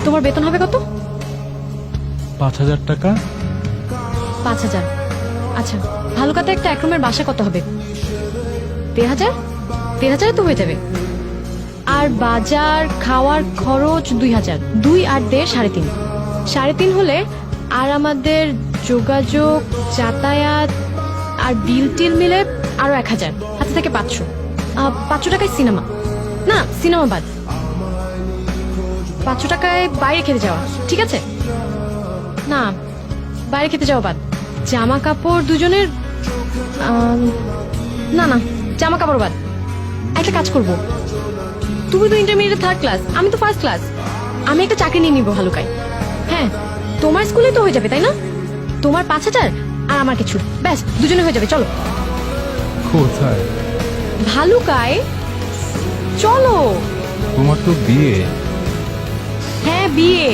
তোমার বেতন হবে কত? 5,000 টাকা। 5,000। আচ্ছা, ভালুকাতে একটা এক রুমের বাসা কত হবে? 1,500। 1,500 তো হয়ে যাবে। আর বাজার খাওয়ার খরচ 2,000। 2 আর 1.5 3.5। 3.5 হলে আর আমাদের যোগাযোগ, যাতায়াত আর বিল টিল মিলে আরো 1,000, হাতে থেকে 500। 500 টাকায় সিনেমা, না সিনেমা বাদ। 500 টাকায় বাইরে খেতে যাওয়া, ঠিক আছে? না, বাইরে খেতে যাওয়া বাদ। জামা কাপড় দুজনের, না না, জামা কাপড় বাদ। একটা কাজ করব, তুমি তো ইন্টারমিডিয়েট 3rd ক্লাস, আমি তো 1st ক্লাস। আমি একটা চাকরি নিয়ে নিব ভালুকায়। হ্যাঁ, তোমার স্কুলে তো হয়ে যাবে, তাই না? তোমার 5,000 আর আমার কিছু, ব্যাস দুজনে হয়ে যাবে। চলো। কোথায়? ভালুকায় চলো। তোমার তো বিয়ে। হ্যাঁ, বিয়ে।